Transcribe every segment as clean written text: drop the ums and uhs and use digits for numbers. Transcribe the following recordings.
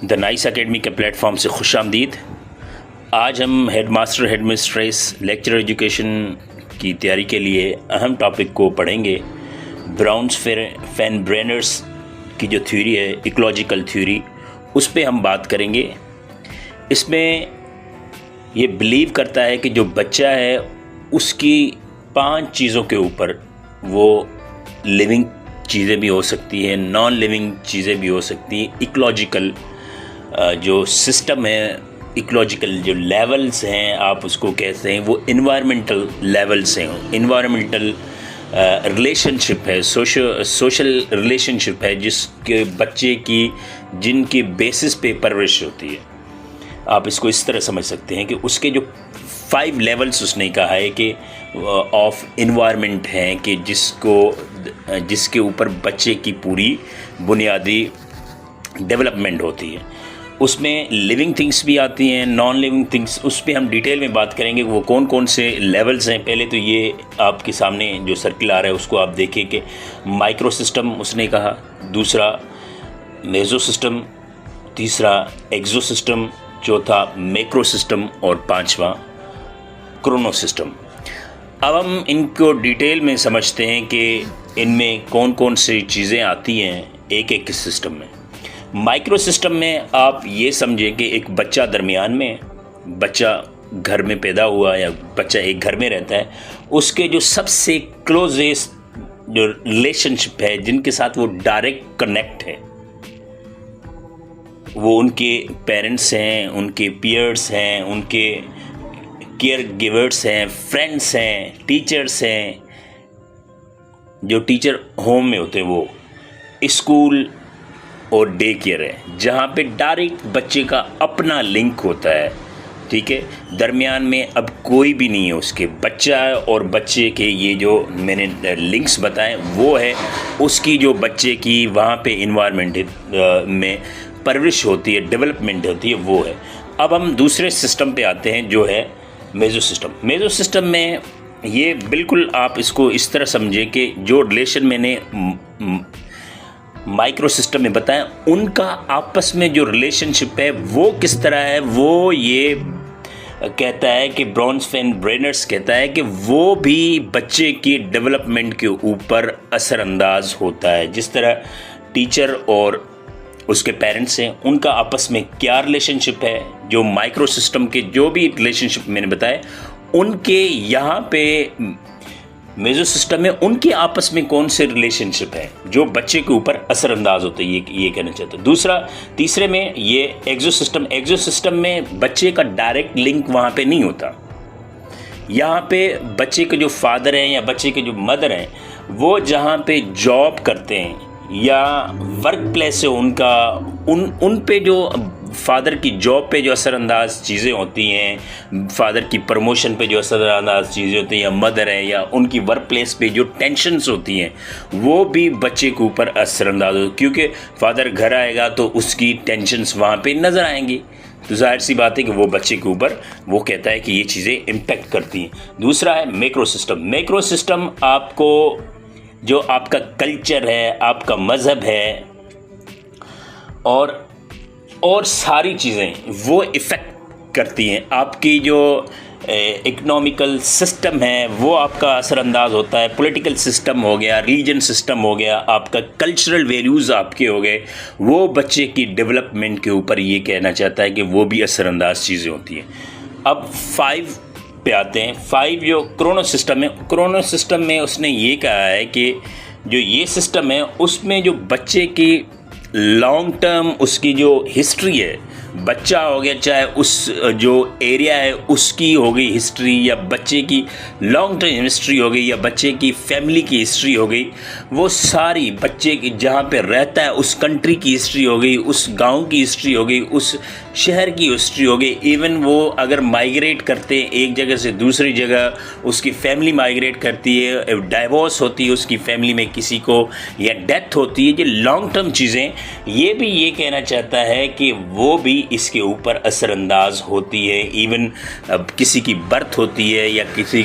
The nice academy के platform से खुशामदीद। आज हम हेडमास्टर हेडमिस्ट्रेस लेक्चर एजुकेशन की तैयारी के लिए अहम टॉपिक को पढ़ेंगे। ब्राउन्स फैन ब्रेनर्स की जो थ्योरी है, इकोलॉजिकल थ्योरी, उस पर हम बात करेंगे। इसमें ये बिलीव करता है कि जो बच्चा है उसकी 5 चीज़ों के ऊपर, वो लिविंग चीज़ें भी हो सकती हैं, नॉन लिविंग चीज़ें भी हो सकती हैं। इकोलॉजिकल जो सिस्टम है, इकोलॉजिकल जो लेवल्स हैं, आप उसको कहते हैं, वो इन्वायरमेंटल लेवल्स हैं। इन्वायरमेंटल रिलेशनशिप है, सोशल रिलेशनशिप है, जिसके बच्चे की जिनकी बेसिस पे परवरिश होती है। आप इसको इस तरह समझ सकते हैं कि उसके जो 5 लेवल्स उसने कहा है कि ऑफ इन्वायरमेंट हैं, कि जिसके ऊपर बच्चे की पूरी बुनियादी डेवलपमेंट होती है। उसमें लिविंग थिंग्स भी आती हैं, नॉन लिविंग थिंग्स। उस पर हम डिटेल में बात करेंगे वो कौन कौन से लेवल्स हैं। पहले तो ये आपके सामने जो सर्किल आ रहा है उसको आप देखिए कि माइक्रो सिस्टम उसने कहा, दूसरा मेसो सिस्टम, तीसरा एक्सो सिस्टम, चौथा मैक्रो सिस्टम और 5वां क्रोनो सिस्टम। अब हम इनको डिटेल में समझते हैं कि इनमें कौन कौन सी चीज़ें आती हैं एक एक सिस्टम में। माइक्रो सिस्टम में आप ये समझें कि एक बच्चा दरमियान में, बच्चा घर में पैदा हुआ या बच्चा एक घर में रहता है, उसके जो सबसे क्लोजेस्ट जो रिलेशनशिप है, जिनके साथ वो डायरेक्ट कनेक्ट है, वो उनके पेरेंट्स हैं, उनके पीयर्स हैं, उनके केयर गिवर्स हैं, फ्रेंड्स हैं, टीचर्स हैं। जो टीचर होम में होते हैं, वो स्कूल और डे केयर है, जहाँ पे डायरेक्ट बच्चे का अपना लिंक होता है। ठीक है, दरमियान में अब कोई भी नहीं है उसके। बच्चा और बच्चे के ये जो मैंने लिंक्स बताए, वो है उसकी जो बच्चे की वहाँ पे इन्वायरमेंट में परवरिश होती है, डेवलपमेंट होती है, वो है। अब हम दूसरे सिस्टम पे आते हैं, जो है मेसो सिस्टम। मेसो सिस्टम में ये बिल्कुल आप इसको इस तरह समझें कि जो रिलेशन मैंने माइक्रो सिस्टम में बताया, उनका आपस में जो रिलेशनशिप है वो किस तरह है, वो ये कहता है कि ब्राउन्स फैन ब्रेनर्स कहता है कि वो भी बच्चे की डेवलपमेंट के ऊपर असरअंदाज होता है। जिस तरह टीचर और उसके पेरेंट्स हैं, उनका आपस में क्या रिलेशनशिप है, जो माइक्रो सिस्टम के जो भी रिलेशनशिप मैंने बताए, उनके यहाँ पे मेसो सिस्टम में उनके आपस में कौन से रिलेशनशिप है जो बच्चे के ऊपर असरअंदाज होते हैं, ये कहना चाहते हैं। तीसरे में ये एक्सो सिस्टम में बच्चे का डायरेक्ट लिंक वहाँ पे नहीं होता। यहाँ पे बच्चे के जो फादर हैं या बच्चे के जो मदर हैं, वो जहाँ पे जॉब करते हैं या वर्क प्लेस है उनका, उन पे जो फादर की जॉब पे जो असरअंदाज चीज़ें होती हैं, फादर की प्रमोशन पे जो असरअंदाज चीज़ें होती हैं, या मदर है या उनकी वर्क प्लेस पे जो टेंशन्स होती हैं, वो भी बच्चे के ऊपर असरअंदाज हो, क्योंकि फादर घर आएगा तो उसकी टेंशन्स वहाँ पे नज़र आएंगी। तो जाहिर सी बात है कि वो बच्चे के ऊपर, वो कहता है कि ये चीज़ें इम्पेक्ट करती हैं। दूसरा है मैक्रो सिस्टम। मैक्रो सिस्टम आपको जो आपका कल्चर है, आपका मज़हब है और सारी चीज़ें वो इफ़ेक्ट करती हैं। आपकी जो इकोनॉमिकल सिस्टम है वो आपका असरअंदाज होता है। पॉलिटिकल सिस्टम हो गया, रिलीजन सिस्टम हो गया, आपका कल्चरल वैल्यूज़ आपके हो गए, वो बच्चे की डेवलपमेंट के ऊपर ये कहना चाहता है कि वो भी असरअंदाज चीज़ें होती हैं। अब 5 पे आते हैं। 5 जो क्रोनो सिस्टम है, क्रोनो सिस्टम में उसने ये कहा है कि जो ये सिस्टम है उसमें जो बच्चे की लॉन्ग टर्म उसकी जो हिस्ट्री है, बच्चा हो गया, चाहे उस जो एरिया है उसकी हो गई हिस्ट्री, या बच्चे की लॉन्ग टर्म हिस्ट्री हो गई, या बच्चे की फैमिली की हिस्ट्री हो गई, वो सारी बच्चे की जहाँ पे रहता है उस कंट्री की हिस्ट्री हो गई, उस गांव की हिस्ट्री हो गई, उस शहर की हिस्ट्री हो गई। इवन वो अगर माइग्रेट करते हैं एक जगह से दूसरी जगह, उसकी फैमिली माइग्रेट करती है, डाइवोर्स होती है उसकी फैमिली में किसी को, या डेथ होती है, ये लॉन्ग टर्म चीज़ें, ये भी ये कहना चाहता है कि वो भी इसके ऊपर असरअंदाज होती है। इवन किसी की बर्थ होती है या किसी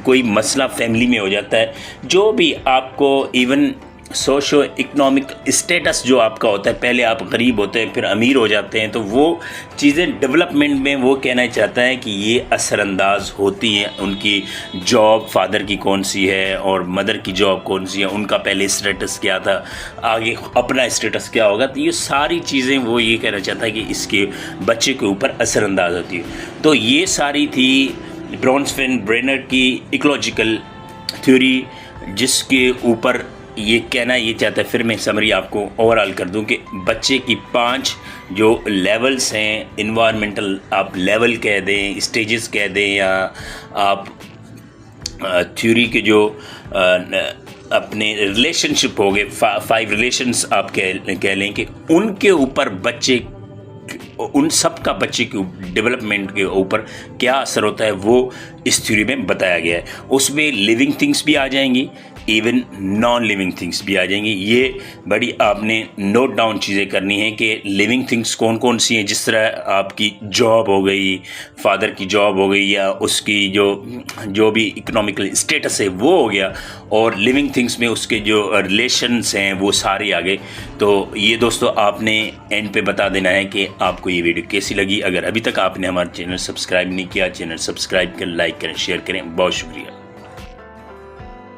कोई मसला फैमिली में हो जाता है, जो भी आपको इवन सोशो इकोनॉमिक स्टेटस जो आपका होता है, पहले आप गरीब होते हैं फिर अमीर हो जाते हैं, तो वो चीज़ें डेवलपमेंट में वो कहना चाहता है कि ये असरअंदाज होती हैं। उनकी जॉब फादर की कौन सी है और मदर की जॉब कौन सी है, उनका पहले स्टेटस क्या था, आगे अपना स्टेटस क्या होगा, तो ये सारी चीज़ें वो ये कहना चाहता है कि इसके बच्चे के ऊपर असरअंदाज होती है। तो ये सारी थी ब्रॉन्सफेन ब्रेनर की इकोलॉजिकल थ्योरी, जिसके ऊपर ये कहना ये चाहता है। फिर मैं समरी आपको ओवरऑल कर दूं कि बच्चे की 5 जो लेवल्स हैं, इन्वायरमेंटल आप लेवल कह दें, स्टेजेस कह दें, या आप थ्योरी के जो अपने रिलेशनशिप हो गए, 5 रिलेशंस आप कह लें कि उनके ऊपर बच्चे, उन सब का बच्चे के डेवलपमेंट के ऊपर क्या असर होता है, वो इस थ्योरी में बताया गया है। उसमें लिविंग थिंग्स भी आ जाएंगी, इवन नॉन लिविंग थिंग्स भी आ जाएंगी। ये बड़ी आपने नोट डाउन चीज़ें करनी है कि लिविंग थिंग्स कौन कौन सी हैं, जिस तरह आपकी जॉब हो गई, फादर की जॉब हो गई, या उसकी जो भी इकोनॉमिकल स्टेटस है वो हो गया, और लिविंग थिंग्स में उसके जो रिलेशंस हैं वो सारे आ गए। तो ये दोस्तों आपने एंड पे बता देना है कि आपको ये वीडियो कैसी लगी। अगर अभी तक आपने हमारा चैनल सब्सक्राइब नहीं किया, चैनल सब्सक्राइब करें, लाइक करें, शेयर करें। बहुत शुक्रिया।